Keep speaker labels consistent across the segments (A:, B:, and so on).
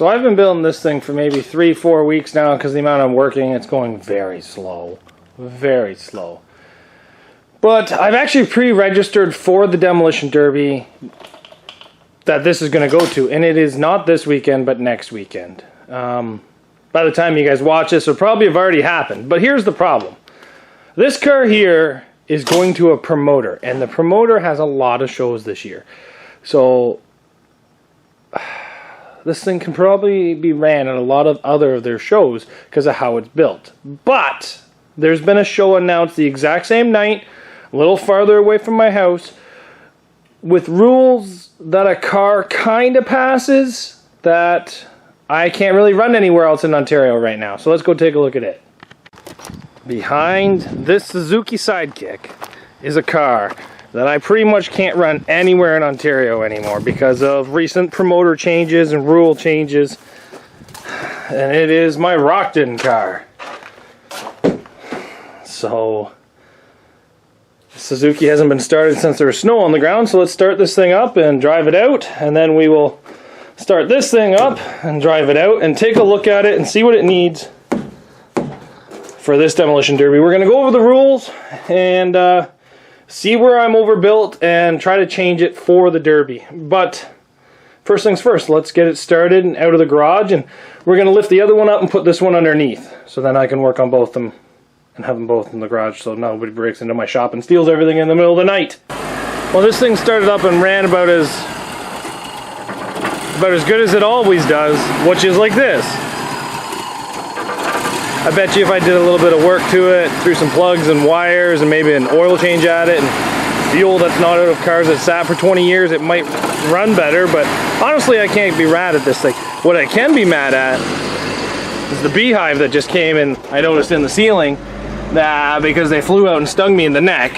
A: So I've been building this thing for maybe 3-4 weeks now because the amount I'm working, it's going very slow. Very slow. But I've actually pre-registered for the Demolition Derby that this is going to go to. And it is not this weekend, but next weekend. By the time you guys watch this, it'll probably have already happened. But here's the problem. This car here is going to a promoter. And the promoter has a lot of shows this year. So this thing can probably be ran at a lot of other of their shows because of how it's built. But there's been a show announced the exact same night, a little farther away from my house, with rules that a car kind of passes that I can't really run anywhere else in Ontario right now. So let's go take a look at it. Behind this Suzuki Sidekick is a car that I pretty much can't run anywhere in Ontario anymore because of recent promoter changes and rule changes. And it is my Rockton car. So Suzuki hasn't been started since there was snow on the ground, so let's start this thing up and drive it out, and then we will start this thing up and drive it out and take a look at it and see what it needs for this Demolition Derby. We're going to go over the rules and see where I'm overbuilt and try to change it for the Derby. But first things first, let's get it started and out of the garage, and we're going to lift the other one up and put this one underneath, so then I can work on both of them and have them both in the garage so nobody breaks into my shop and steals everything in the middle of the night. Well, this thing started up and ran about as good as it always does, which is like this. I bet you if I did a little bit of work to it, threw some plugs and wires and maybe an oil change at it, and fuel that's not out of cars that sat for 20 years, it might run better. But honestly, I can't be mad at this thing. What I can be mad at is the beehive that just came in, I noticed in the ceiling, because they flew out and stung me in the neck.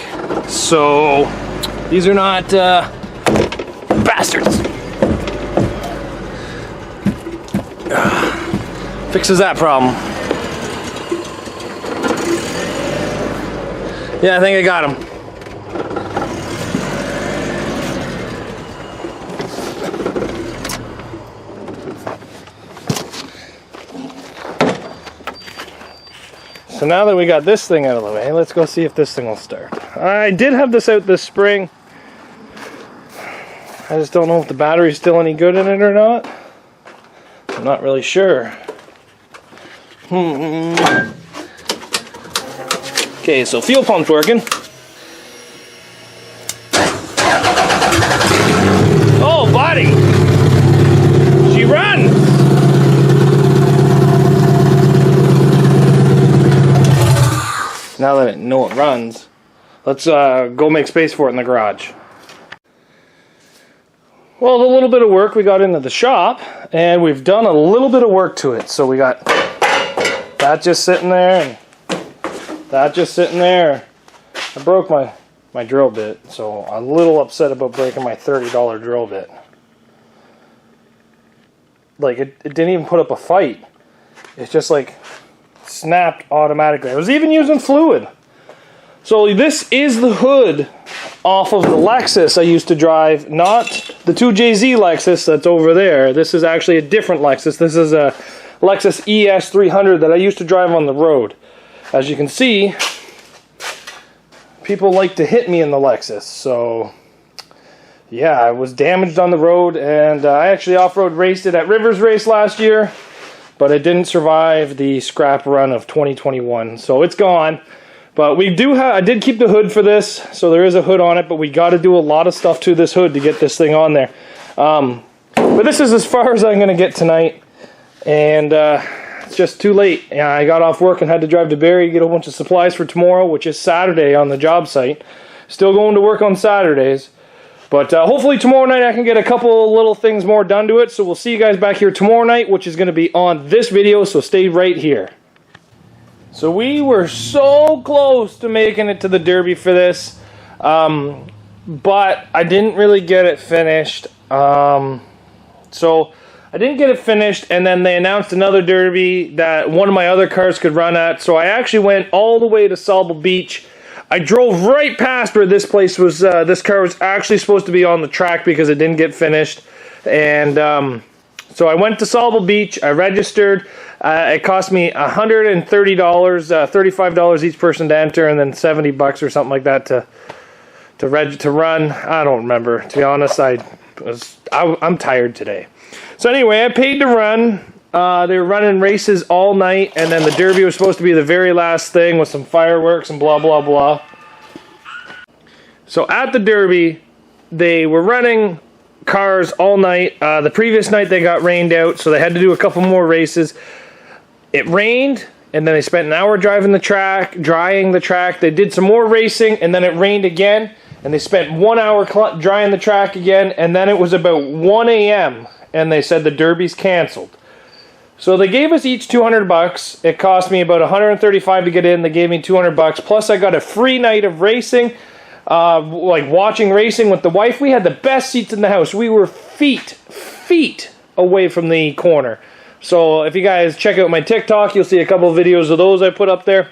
A: So these are not bastards. Fixes that problem. Yeah, I think I got him. So now that we got this thing out of the way, let's go see if this thing will start. I did have this out this spring. I just don't know if the battery's still any good in it or not. I'm not really sure. Okay, so fuel pump's working. Oh, buddy! She runs! Now that I know it runs, let's go make space for it in the garage. Well, the little bit of work we got into the shop, and we've done a little bit of work to it. So we got that just sitting there, and that just sitting there. I broke my drill bit, so I'm a little upset about breaking my $30 drill bit. Like, it didn't even put up a fight. It's just like snapped automatically. I was even using fluid. So this is the hood off of the Lexus I used to drive, not the 2JZ Lexus that's over there. This is actually a different Lexus. This is a Lexus ES300 that I used to drive on the road. As you can see, people like to hit me in the Lexus. So yeah, I was damaged on the road, and I actually off-road raced it at Rivers Race last year, but it didn't survive the scrap run of 2021, so it's gone. But we do have, I did keep the hood for this, so there is a hood on it, but we got to do a lot of stuff to this hood to get this thing on there. But this is as far as I'm going to get tonight, and it's just too late. I got off work and had to drive to Barrie, get a bunch of supplies for tomorrow, which is Saturday on the job site. Still going to work on Saturdays. But hopefully tomorrow night I can get a couple little things more done to it. So we'll see you guys back here tomorrow night, which is going to be on this video, so stay right here. So we were so close to making it to the Derby for this, but I didn't really get it finished. So I didn't get it finished, and then they announced another Derby that one of my other cars could run at. So I actually went all the way to Sauble Beach. I drove right past where this place was. This car was actually supposed to be on the track because it didn't get finished, and So I went to Sauble Beach, I registered, it cost me $130, $35 each person to enter, and then $70 or something like that to run. I don't remember, to be honest. I'm tired today. So anyway, I paid to run. They were running races all night, and then the Derby was supposed to be the very last thing with some fireworks and blah, blah, blah. So at the Derby, they were running cars all night. The previous night they got rained out, so they had to do a couple more races. It rained, and then they spent an hour driving the track, drying the track. They did some more racing, and then it rained again, and they spent 1 hour drying the track again, and then it was about 1 a.m., and they said the Derby's canceled. So they gave us each $200. It cost me about $135 to get in. They gave me $200, plus I got a free night of racing. Like watching racing with the wife. We had the best seats in the house. We were feet away from the corner. So if you guys check out my TikTok, you'll see a couple of videos of those I put up there.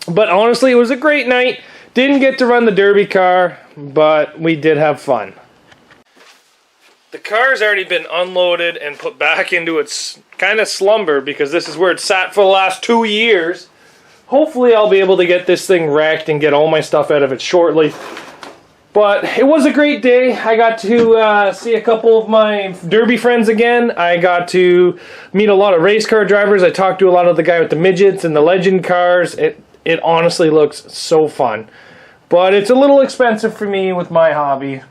A: But honestly, it was a great night. Didn't get to run the Derby car, but we did have fun. The car's already been unloaded and put back into its kind of slumber, because this is where it sat for the last 2 years. Hopefully I'll be able to get this thing wrecked and get all my stuff out of it shortly. But it was a great day. I got to see a couple of my Derby friends again. I got to meet a lot of race car drivers. I talked to a lot of the guy with the midgets and the legend cars. It honestly looks so fun. But it's a little expensive for me with my hobby.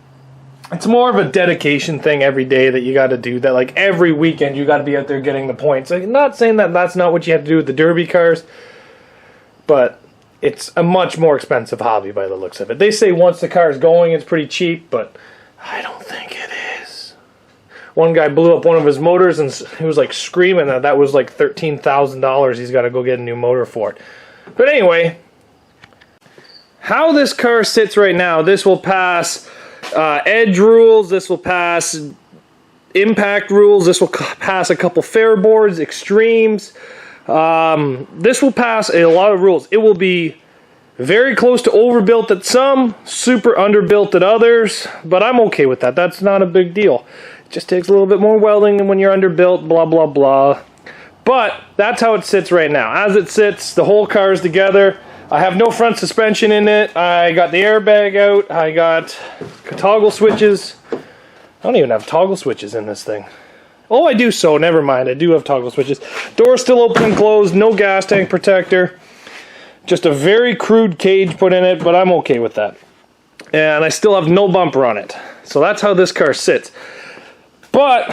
A: It's more of a dedication thing every day that you got to do that. Like every weekend you got to be out there getting the points. I'm not saying that that's not what you have to do with the Derby cars, but it's a much more expensive hobby by the looks of it. They say once the car is going, it's pretty cheap, but I don't think it is. One guy blew up one of his motors, and he was like screaming that was like $13,000 he's got to go get a new motor for it. But anyway, how this car sits right now, this will pass edge rules, this will pass impact rules, this will pass a couple fair boards, extremes. This will pass a lot of rules. It will be very close to overbuilt at some, super underbuilt at others, but I'm okay with that. That's not a big deal. It just takes a little bit more welding than when you're underbuilt, blah, blah, blah. But that's how it sits right now. As it sits, the whole car is together. I have no front suspension in it. I got the airbag out. I got toggle switches. I don't even have toggle switches in this thing. Oh, I do, so never mind. I do have toggle switches. Door still open and closed. No gas tank protector. Just a very crude cage put in it, but I'm okay with that. And I still have no bumper on it. So that's how this car sits. But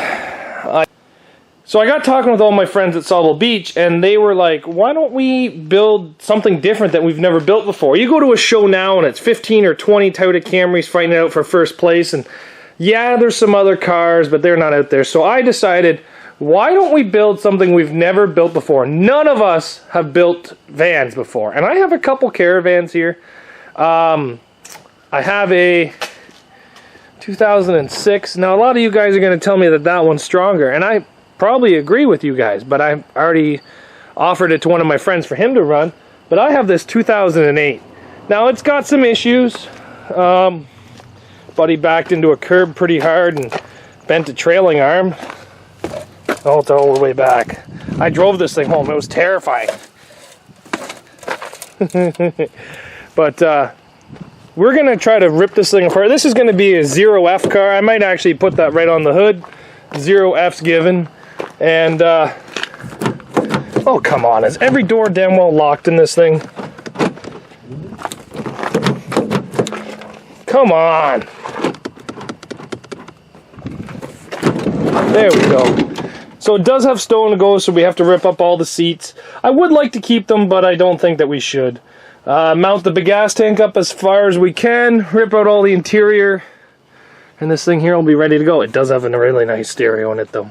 A: so I got talking with all my friends at Sauble Beach, and they were like, why don't we build something different that we've never built before? You go to a show now, and it's 15 or 20 Toyota Camrys fighting it out for first place, and yeah, there's some other cars, but they're not out there. So I decided, why don't we build something we've never built before? None of us have built vans before. And I have a couple caravans here. I have a 2006. Now, a lot of you guys are going to tell me that that one's stronger. And I probably agree with you guys. But I already offered it to one of my friends for him to run. But I have this 2008. Now, it's got some issues. Buddy backed into a curb pretty hard and bent a trailing arm. Oh, it's all the way back. I drove this thing home. It was terrifying. But we're going to try to rip this thing apart. This is going to be a 0F car. I might actually put that right on the hood. 0F's given. And, oh, come on. Is every door damn well locked in this thing? Come on. There we go. So it does have stow and go, so we have to rip up all the seats. I would like to keep them, but I don't think that we should. Mount the big gas tank up as far as we can, rip out all the interior, and this thing here will be ready to go. It does have a really nice stereo in it, though.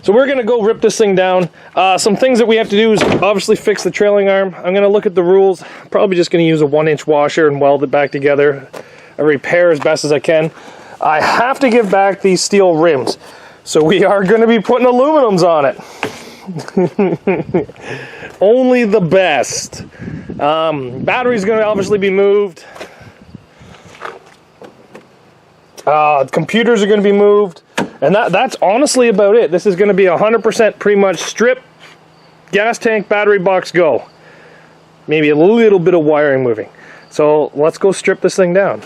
A: So we're going to go rip this thing down. Some things that we have to do is obviously fix the trailing arm. I'm going to look at the rules. Probably just going to use a 1-inch washer and weld it back together. I repair as best as I can. I have to give back these steel rims. So we are going to be putting aluminums on it. Only the best. Battery's going to obviously be moved. Computers are going to be moved. And that's honestly about it. This is going to be 100% pretty much strip, gas tank, battery box, go. Maybe a little bit of wiring moving. So let's go strip this thing down.